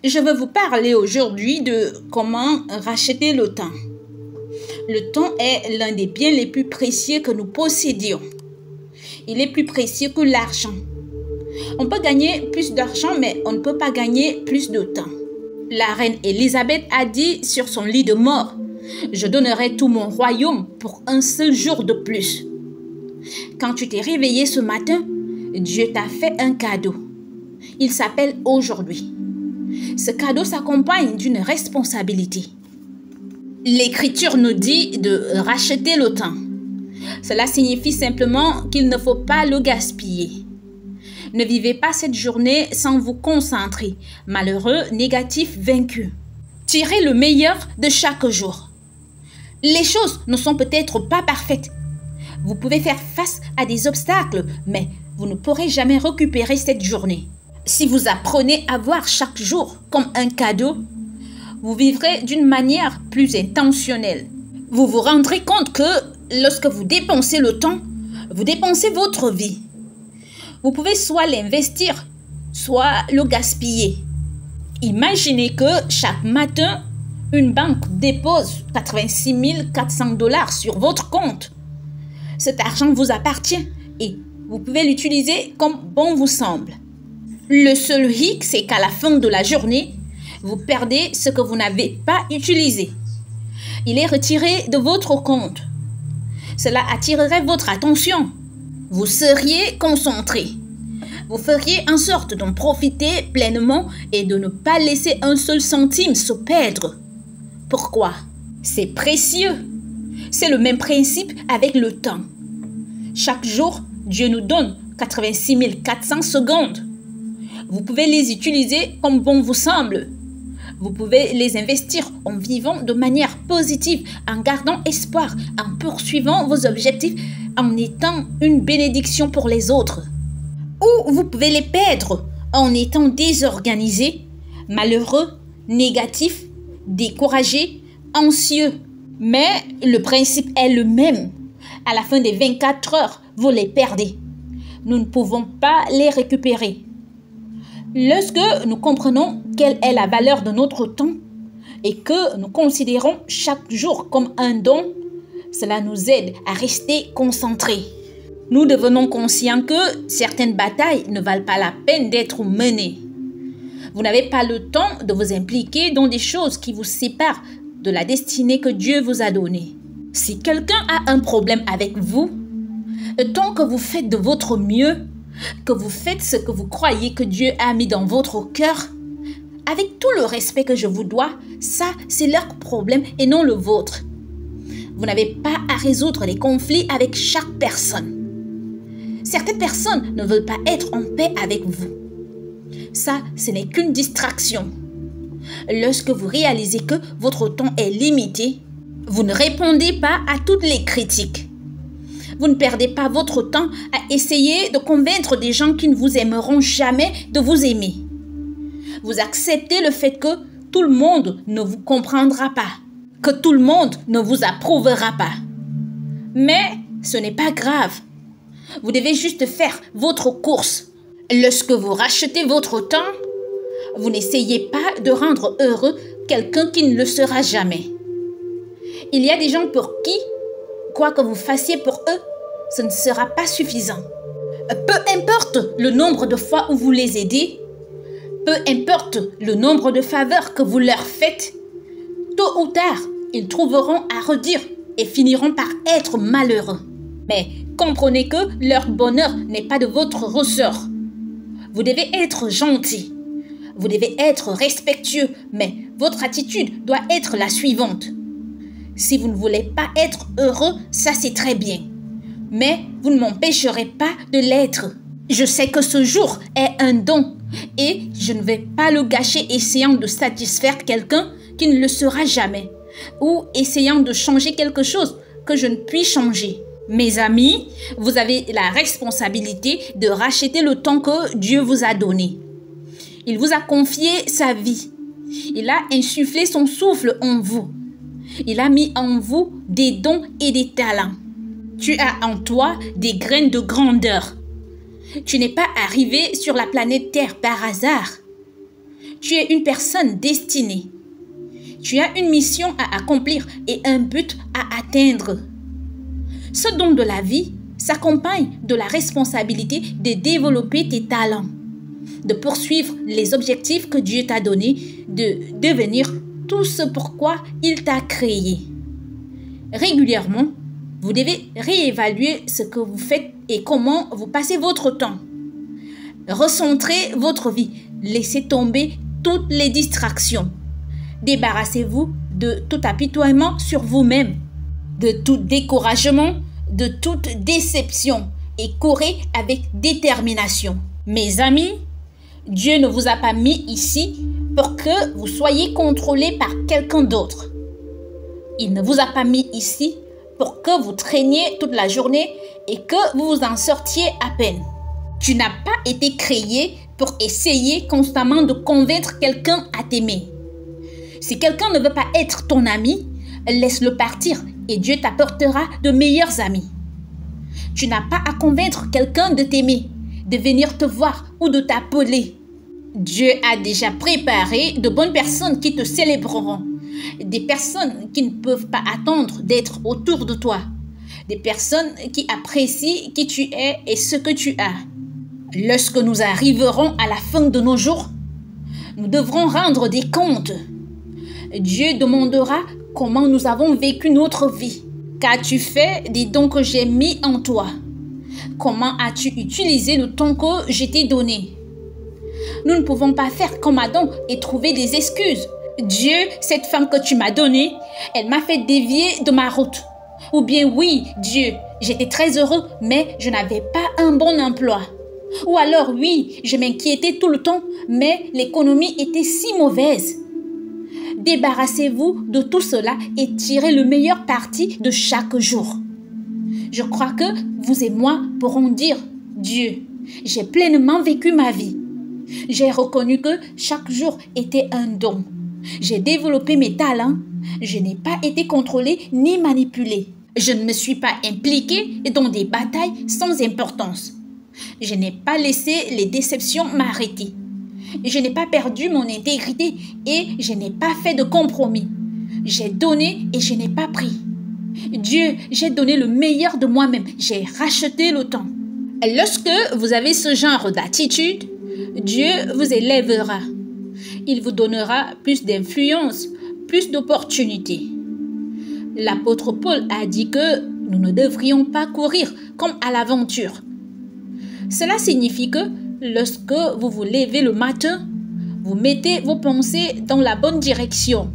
Je veux vous parler aujourd'hui de comment racheter le temps. Le temps est l'un des biens les plus précieux que nous possédions. Il est plus précieux que l'argent. On peut gagner plus d'argent, mais on ne peut pas gagner plus de temps. La reine Élisabeth a dit sur son lit de mort, « Je donnerai tout mon royaume pour un seul jour de plus. » Quand tu t'es réveillé ce matin, Dieu t'a fait un cadeau. Il s'appelle aujourd'hui. Ce cadeau s'accompagne d'une responsabilité. L'Écriture nous dit de racheter le temps. Cela signifie simplement qu'il ne faut pas le gaspiller. Ne vivez pas cette journée sans vous concentrer. Malheureux, négatif, vaincu. Tirez le meilleur de chaque jour. Les choses ne sont peut-être pas parfaites. Vous pouvez faire face à des obstacles, mais vous ne pourrez jamais récupérer cette journée. Si vous apprenez à voir chaque jour comme un cadeau, vous vivrez d'une manière plus intentionnelle. Vous vous rendrez compte que lorsque vous dépensez le temps, vous dépensez votre vie. Vous pouvez soit l'investir, soit le gaspiller. Imaginez que chaque matin, une banque dépose 86 400 $ sur votre compte. Cet argent vous appartient et vous pouvez l'utiliser comme bon vous semble. Le seul hic, c'est qu'à la fin de la journée, vous perdez ce que vous n'avez pas utilisé. Il est retiré de votre compte. Cela attirerait votre attention. Vous seriez concentré. Vous feriez en sorte d'en profiter pleinement et de ne pas laisser un seul centime se perdre. Pourquoi? C'est précieux. C'est le même principe avec le temps. Chaque jour, Dieu nous donne 86 400 secondes. Vous pouvez les utiliser comme bon vous semble. Vous pouvez les investir en vivant de manière positive, en gardant espoir, en poursuivant vos objectifs, en étant une bénédiction pour les autres. Ou vous pouvez les perdre en étant désorganisé, malheureux, négatif, découragé, anxieux. Mais le principe est le même. À la fin des 24 heures, vous les perdez. Nous ne pouvons pas les récupérer. Lorsque nous comprenons quelle est la valeur de notre temps et que nous considérons chaque jour comme un don, cela nous aide à rester concentrés. Nous devenons conscients que certaines batailles ne valent pas la peine d'être menées. Vous n'avez pas le temps de vous impliquer dans des choses qui vous séparent de la destinée que Dieu vous a donnée. Si quelqu'un a un problème avec vous, tant que vous faites de votre mieux, que vous faites ce que vous croyez que Dieu a mis dans votre cœur, avec tout le respect que je vous dois, ça, c'est leur problème et non le vôtre. Vous n'avez pas à résoudre les conflits avec chaque personne. Certaines personnes ne veulent pas être en paix avec vous. Ça, ce n'est qu'une distraction. Lorsque vous réalisez que votre temps est limité, vous ne répondez pas à toutes les critiques. Vous ne perdez pas votre temps à essayer de convaincre des gens qui ne vous aimeront jamais de vous aimer. Vous acceptez le fait que tout le monde ne vous comprendra pas, que tout le monde ne vous approuvera pas. Mais ce n'est pas grave. Vous devez juste faire votre course. Lorsque vous rachetez votre temps, vous n'essayez pas de rendre heureux quelqu'un qui ne le sera jamais. Il y a des gens pour qui, quoi que vous fassiez pour eux, ce ne sera pas suffisant. Peu importe le nombre de fois où vous les aidez, peu importe le nombre de faveurs que vous leur faites, tôt ou tard, ils trouveront à redire et finiront par être malheureux. Mais comprenez que leur bonheur n'est pas de votre ressort. Vous devez être gentil. Vous devez être respectueux, mais votre attitude doit être la suivante. Si vous ne voulez pas être heureux, ça c'est très bien. Mais vous ne m'empêcherez pas de l'être. Je sais que ce jour est un don et je ne vais pas le gâcher essayant de satisfaire quelqu'un qui ne le sera jamais ou essayant de changer quelque chose que je ne puis changer. Mes amis, vous avez la responsabilité de racheter le temps que Dieu vous a donné. Il vous a confié sa vie. Il a insufflé son souffle en vous. Il a mis en vous des dons et des talents. Tu as en toi des graines de grandeur. Tu n'es pas arrivé sur la planète Terre par hasard. Tu es une personne destinée. Tu as une mission à accomplir et un but à atteindre. Ce don de la vie s'accompagne de la responsabilité de développer tes talents, de poursuivre les objectifs que Dieu t'a donnés, de devenir tout ce pourquoi il t'a créé. Régulièrement, vous devez réévaluer ce que vous faites et comment vous passez votre temps. Recentrez votre vie, laissez tomber toutes les distractions. Débarrassez-vous de tout apitoiement sur vous-même, de tout découragement, de toute déception et courez avec détermination. Mes amis, Dieu ne vous a pas mis ici pour que vous soyez contrôlés par quelqu'un d'autre. Il ne vous a pas mis ici pour que vous traîniez toute la journée et que vous vous en sortiez à peine. Tu n'as pas été créé pour essayer constamment de convaincre quelqu'un à t'aimer. Si quelqu'un ne veut pas être ton ami, laisse-le partir et Dieu t'apportera de meilleurs amis. Tu n'as pas à convaincre quelqu'un de t'aimer, de venir te voir ou de t'appeler. Dieu a déjà préparé de bonnes personnes qui te célébreront, des personnes qui ne peuvent pas attendre d'être autour de toi, des personnes qui apprécient qui tu es et ce que tu as. Lorsque nous arriverons à la fin de nos jours, nous devrons rendre des comptes. Dieu demandera comment nous avons vécu notre vie. Qu'as-tu fait des dons que j'ai mis en toi? Comment as-tu utilisé le temps que je t'ai donné? Nous ne pouvons pas faire comme Adam et trouver des excuses. Dieu, cette femme que tu m'as donnée, elle m'a fait dévier de ma route. Ou bien oui, Dieu, j'étais très heureux, mais je n'avais pas un bon emploi. Ou alors oui, je m'inquiétais tout le temps, mais l'économie était si mauvaise. Débarrassez-vous de tout cela et tirez le meilleur parti de chaque jour. Je crois que vous et moi pourrons dire, Dieu, j'ai pleinement vécu ma vie. J'ai reconnu que chaque jour était un don. J'ai développé mes talents. Je n'ai pas été contrôlé ni manipulé. Je ne me suis pas impliqué dans des batailles sans importance. Je n'ai pas laissé les déceptions m'arrêter. Je n'ai pas perdu mon intégrité et je n'ai pas fait de compromis. J'ai donné et je n'ai pas pris. Dieu, j'ai donné le meilleur de moi-même. J'ai racheté le temps. Lorsque vous avez ce genre d'attitude, Dieu vous élèvera. Il vous donnera plus d'influence, plus d'opportunités. L'apôtre Paul a dit que nous ne devrions pas courir comme à l'aventure. Cela signifie que lorsque vous vous levez le matin, vous mettez vos pensées dans la bonne direction,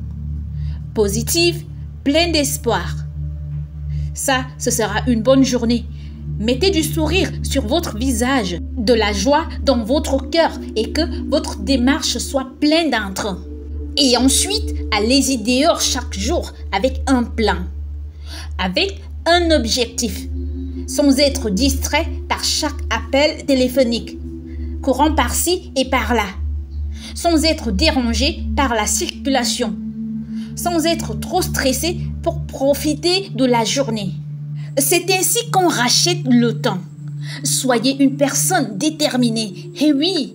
positive, pleine d'espoir. Ça, ce sera une bonne journée. Mettez du sourire sur votre visage, de la joie dans votre cœur et que votre démarche soit pleine d'entrain. Et ensuite, allez-y dehors chaque jour avec un plan, avec un objectif, sans être distrait par chaque appel téléphonique, courant par-ci et par-là, sans être dérangé par la circulation, sans être trop stressé pour profiter de la journée. C'est ainsi qu'on rachète le temps. Soyez une personne déterminée. Et oui,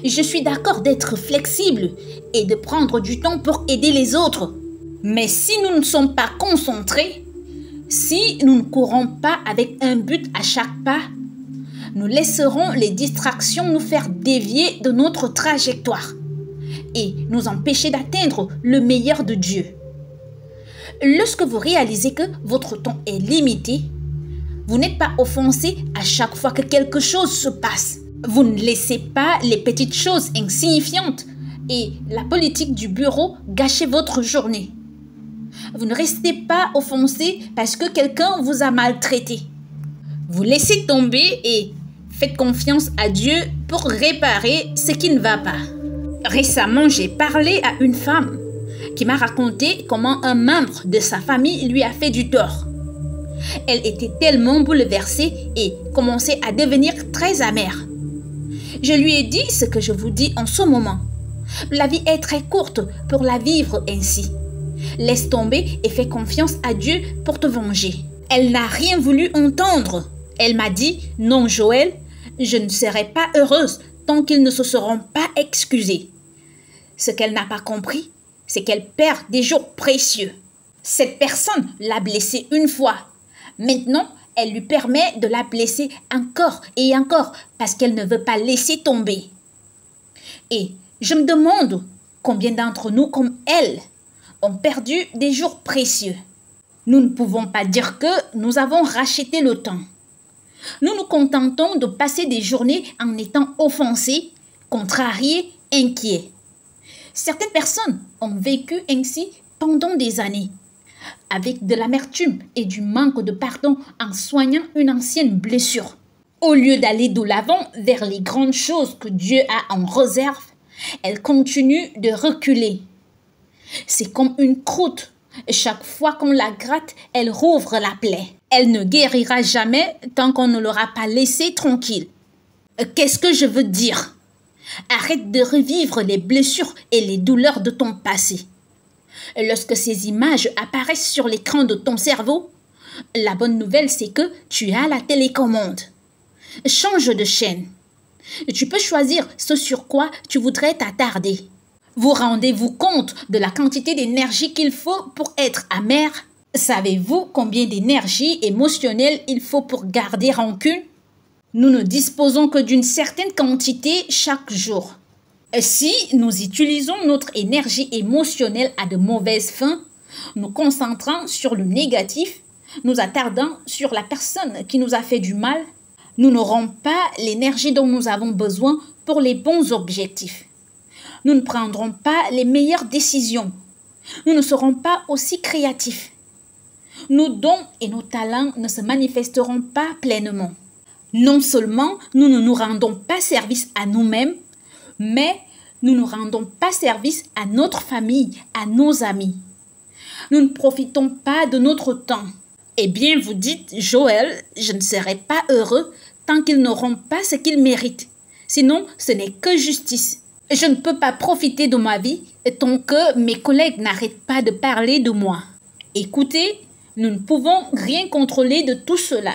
je suis d'accord d'être flexible et de prendre du temps pour aider les autres. Mais si nous ne sommes pas concentrés, si nous ne courons pas avec un but à chaque pas, nous laisserons les distractions nous faire dévier de notre trajectoire et nous empêcher d'atteindre le meilleur de Dieu. Lorsque vous réalisez que votre temps est limité, vous n'êtes pas offensé à chaque fois que quelque chose se passe. Vous ne laissez pas les petites choses insignifiantes et la politique du bureau gâcher votre journée. Vous ne restez pas offensé parce que quelqu'un vous a maltraité. Vous laissez tomber et faites confiance à Dieu pour réparer ce qui ne va pas. Récemment, j'ai parlé à une femme qui m'a raconté comment un membre de sa famille lui a fait du tort. Elle était tellement bouleversée et commençait à devenir très amère. Je lui ai dit ce que je vous dis en ce moment. La vie est très courte pour la vivre ainsi. Laisse tomber et fais confiance à Dieu pour te venger. Elle n'a rien voulu entendre. Elle m'a dit « Non, Joël, je ne serai pas heureuse tant qu'ils ne se seront pas excusés. » Ce qu'elle n'a pas compris, c'est qu'elle perd des jours précieux. Cette personne l'a blessée une fois. Maintenant, elle lui permet de la blesser encore et encore parce qu'elle ne veut pas laisser tomber. Et je me demande combien d'entre nous, comme elle, ont perdu des jours précieux. Nous ne pouvons pas dire que nous avons racheté le temps. Nous nous contentons de passer des journées en étant offensés, contrariés, inquiets. Certaines personnes ont vécu ainsi pendant des années, avec de l'amertume et du manque de pardon en soignant une ancienne blessure. Au lieu d'aller de l'avant vers les grandes choses que Dieu a en réserve, elles continuent de reculer. C'est comme une croûte. Chaque fois qu'on la gratte, elle rouvre la plaie. Elle ne guérira jamais tant qu'on ne l'aura pas laissée tranquille. Qu'est-ce que je veux dire? Arrête de revivre les blessures et les douleurs de ton passé. Lorsque ces images apparaissent sur l'écran de ton cerveau, la bonne nouvelle c'est que tu as la télécommande. Change de chaîne. Tu peux choisir ce sur quoi tu voudrais t'attarder. Vous rendez-vous compte de la quantité d'énergie qu'il faut pour être amer? Savez-vous combien d'énergie émotionnelle il faut pour garder rancune? Nous ne disposons que d'une certaine quantité chaque jour. Si nous utilisons notre énergie émotionnelle à de mauvaises fins, nous concentrant sur le négatif, nous attardant sur la personne qui nous a fait du mal, nous n'aurons pas l'énergie dont nous avons besoin pour les bons objectifs. Nous ne prendrons pas les meilleures décisions. Nous ne serons pas aussi créatifs. Nos dons et nos talents ne se manifesteront pas pleinement. Non seulement nous ne nous rendons pas service à nous-mêmes, mais nous ne rendons pas service à notre famille, à nos amis. Nous ne profitons pas de notre temps. Eh bien, vous dites, Joël, je ne serai pas heureux tant qu'ils n'auront pas ce qu'ils méritent. Sinon, ce n'est que justice. Je ne peux pas profiter de ma vie tant que mes collègues n'arrêtent pas de parler de moi. Écoutez, nous ne pouvons rien contrôler de tout cela.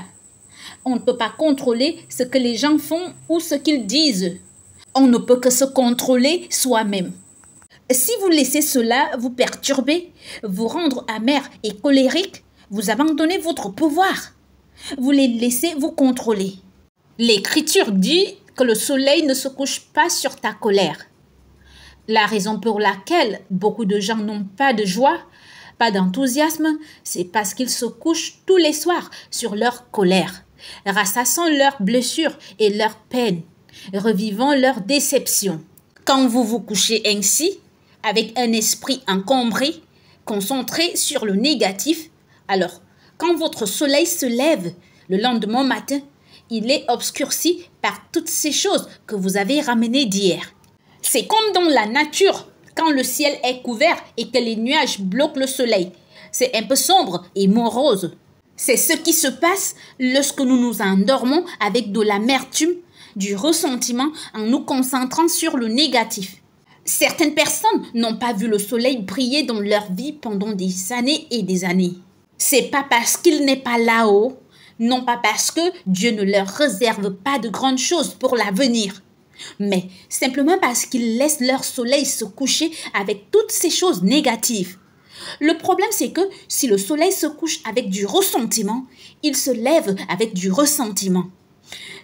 On ne peut pas contrôler ce que les gens font ou ce qu'ils disent. On ne peut que se contrôler soi-même. Si vous laissez cela vous perturber, vous rendre amer et colérique, vous abandonnez votre pouvoir. Vous les laissez vous contrôler. L'Écriture dit que le soleil ne se couche pas sur ta colère. La raison pour laquelle beaucoup de gens n'ont pas de joie, pas d'enthousiasme, c'est parce qu'ils se couchent tous les soirs sur leur colère, ressassant leurs blessures et leurs peines, revivant leurs déceptions. Quand vous vous couchez ainsi, avec un esprit encombré, concentré sur le négatif, alors quand votre soleil se lève le lendemain matin, il est obscurci par toutes ces choses que vous avez ramenées d'hier. C'est comme dans la nature, quand le ciel est couvert et que les nuages bloquent le soleil. C'est un peu sombre et morose. C'est ce qui se passe lorsque nous nous endormons avec de l'amertume, du ressentiment en nous concentrant sur le négatif. Certaines personnes n'ont pas vu le soleil briller dans leur vie pendant des années et des années. C'est pas parce qu'il n'est pas là-haut, non pas parce que Dieu ne leur réserve pas de grandes choses pour l'avenir, mais simplement parce qu'ils laissent leur soleil se coucher avec toutes ces choses négatives. Le problème, c'est que si le soleil se couche avec du ressentiment, il se lève avec du ressentiment.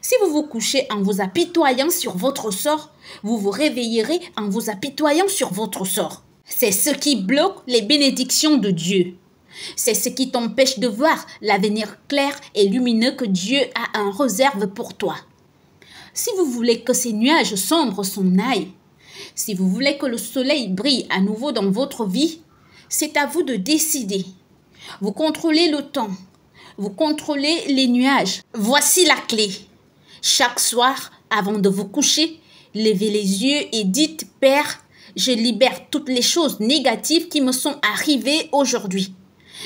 Si vous vous couchez en vous apitoyant sur votre sort, vous vous réveillerez en vous apitoyant sur votre sort. C'est ce qui bloque les bénédictions de Dieu. C'est ce qui t'empêche de voir l'avenir clair et lumineux que Dieu a en réserve pour toi. Si vous voulez que ces nuages sombres s'en aillent, si vous voulez que le soleil brille à nouveau dans votre vie, c'est à vous de décider. Vous contrôlez le temps, vous contrôlez les nuages. Voici la clé. Chaque soir, avant de vous coucher, levez les yeux et dites « Père, je libère toutes les choses négatives qui me sont arrivées aujourd'hui.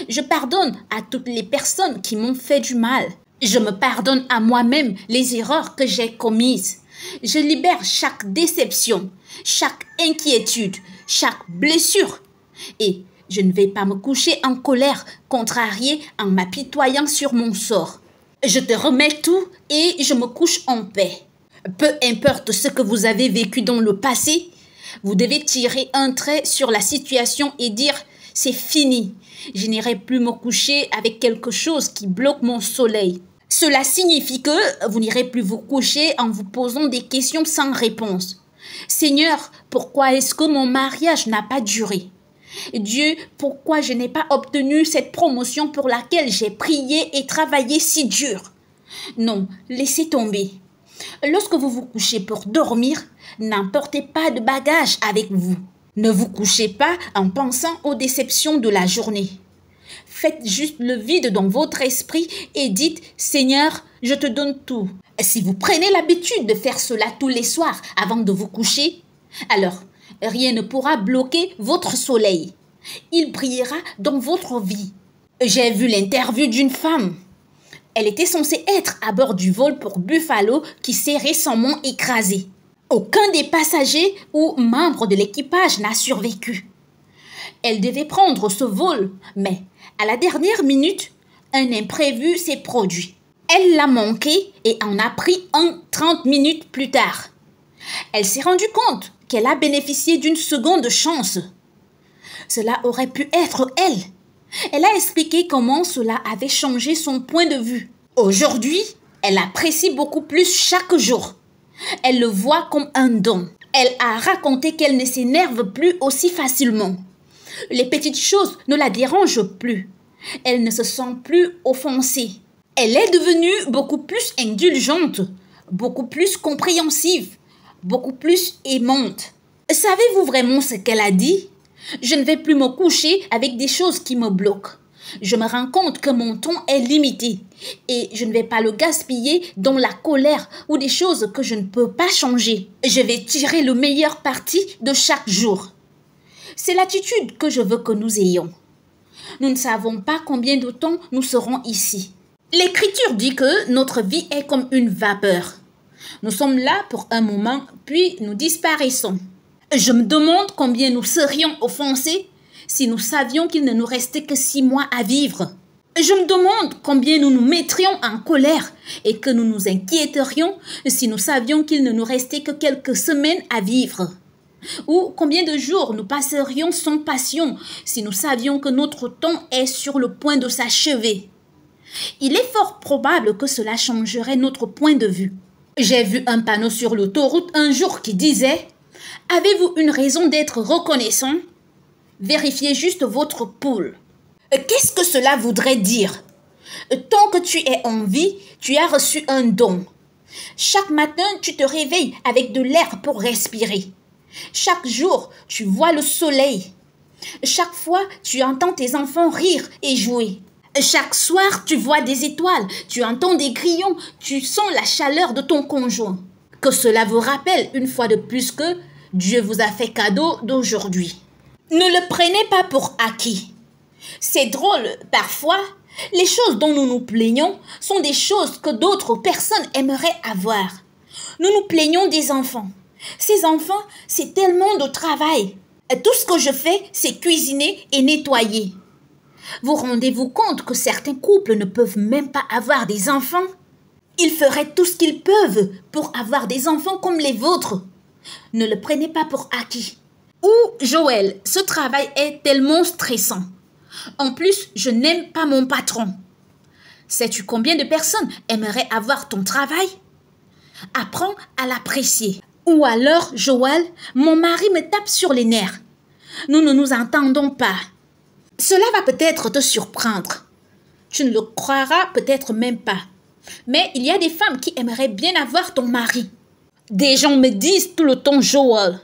Je pardonne à toutes les personnes qui m'ont fait du mal. Je me pardonne à moi-même les erreurs que j'ai commises. Je libère chaque déception, chaque inquiétude, chaque blessure. Et je ne vais pas me coucher en colère, contrariée en m'apitoyant sur mon sort. Je te remets tout et je me couche en paix. Peu importe ce que vous avez vécu dans le passé, Vous devez tirer un trait sur la situation et dire « c'est fini, je n'irai plus me coucher avec quelque chose qui bloque mon soleil ». Cela signifie que vous n'irez plus vous coucher en vous posant des questions sans réponse. Seigneur, pourquoi est-ce que mon mariage n'a pas duré? Dieu, pourquoi je n'ai pas obtenu cette promotion pour laquelle j'ai prié et travaillé si dur? Non, laissez tomber. Lorsque vous vous couchez pour dormir, n'emportez pas de bagages avec vous. Ne vous couchez pas en pensant aux déceptions de la journée. Faites juste le vide dans votre esprit et dites « Seigneur, je te donne tout ». Si vous prenez l'habitude de faire cela tous les soirs avant de vous coucher, alors rien ne pourra bloquer votre soleil. Il brillera dans votre vie. J'ai vu l'interview d'une femme. Elle était censée être à bord du vol pour Buffalo qui s'est récemment écrasé. Aucun des passagers ou membres de l'équipage n'a survécu. Elle devait prendre ce vol, mais à la dernière minute, un imprévu s'est produit. Elle l'a manqué et en a pris un 30 minutes plus tard. Elle s'est rendue compte qu'elle a bénéficié d'une seconde chance. Cela aurait pu être elle. Elle a expliqué comment cela avait changé son point de vue. Aujourd'hui, elle apprécie beaucoup plus chaque jour. Elle le voit comme un don. Elle a raconté qu'elle ne s'énerve plus aussi facilement. Les petites choses ne la dérangent plus. Elle ne se sent plus offensée. Elle est devenue beaucoup plus indulgente, beaucoup plus compréhensive, beaucoup plus aimante. Savez-vous vraiment ce qu'elle a dit? Je ne vais plus me coucher avec des choses qui me bloquent. Je me rends compte que mon temps est limité et je ne vais pas le gaspiller dans la colère ou des choses que je ne peux pas changer. Je vais tirer le meilleur parti de chaque jour. C'est l'attitude que je veux que nous ayons. Nous ne savons pas combien de temps nous serons ici. L'Écriture dit que notre vie est comme une vapeur. Nous sommes là pour un moment, puis nous disparaissons. Je me demande combien nous serions offensés si nous savions qu'il ne nous restait que 6 mois à vivre. Je me demande combien nous nous mettrions en colère et que nous nous inquiéterions si nous savions qu'il ne nous restait que quelques semaines à vivre. Ou combien de jours nous passerions sans passion si nous savions que notre temps est sur le point de s'achever. Il est fort probable que cela changerait notre point de vue. J'ai vu un panneau sur l'autoroute un jour qui disait « Avez-vous une raison d'être reconnaissant? Vérifiez juste votre poule. » Qu'est-ce que cela voudrait dire? Tant que tu es en vie, tu as reçu un don. Chaque matin, tu te réveilles avec de l'air pour respirer. Chaque jour, tu vois le soleil. Chaque fois, tu entends tes enfants rire et jouer. Chaque soir, tu vois des étoiles, tu entends des grillons, tu sens la chaleur de ton conjoint. Que cela vous rappelle une fois de plus que Dieu vous a fait cadeau d'aujourd'hui. Ne le prenez pas pour acquis. C'est drôle, parfois, les choses dont nous nous plaignons sont des choses que d'autres personnes aimeraient avoir. Nous nous plaignons des enfants. Ces enfants, c'est tellement de travail. Tout ce que je fais, c'est cuisiner et nettoyer. Vous rendez-vous compte que certains couples ne peuvent même pas avoir des enfants? Ils feraient tout ce qu'ils peuvent pour avoir des enfants comme les vôtres. Ne le prenez pas pour acquis. Ou Joël, ce travail est tellement stressant. En plus, je n'aime pas mon patron. Sais-tu combien de personnes aimeraient avoir ton travail? Apprends à l'apprécier. Ou alors, Joël, mon mari me tape sur les nerfs. Nous ne nous entendons pas. Cela va peut-être te surprendre. Tu ne le croiras peut-être même pas. Mais il y a des femmes qui aimeraient bien avoir ton mari. Des gens me disent tout le temps, Joël,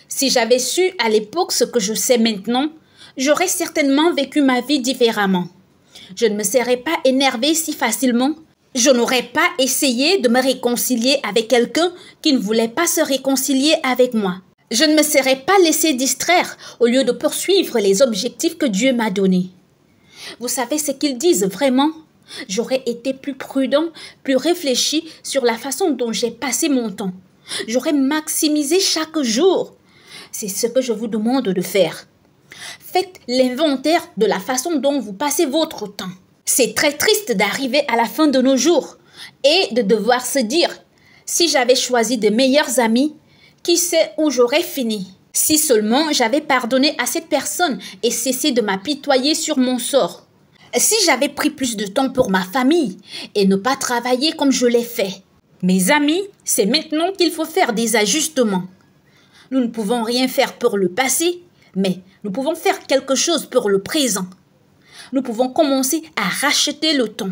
si j'avais su à l'époque ce que je sais maintenant, j'aurais certainement vécu ma vie différemment. Je ne me serais pas énervée si facilement. Je n'aurais pas essayé de me réconcilier avec quelqu'un qui ne voulait pas se réconcilier avec moi. Je ne me serais pas laissé distraire au lieu de poursuivre les objectifs que Dieu m'a donnés. Vous savez ce qu'ils disent vraiment? J'aurais été plus prudent, plus réfléchi sur la façon dont j'ai passé mon temps. J'aurais maximisé chaque jour. C'est ce que je vous demande de faire. Faites l'inventaire de la façon dont vous passez votre temps. C'est très triste d'arriver à la fin de nos jours et de devoir se dire « Si j'avais choisi de meilleurs amis, qui sait où j'aurais fini ?» Si seulement j'avais pardonné à cette personne et cessé de m'apitoyer sur mon sort. Si j'avais pris plus de temps pour ma famille et ne pas travailler comme je l'ai fait. Mes amis, c'est maintenant qu'il faut faire des ajustements. Nous ne pouvons rien faire pour le passé, mais nous pouvons faire quelque chose pour le présent. Nous pouvons commencer à racheter le temps.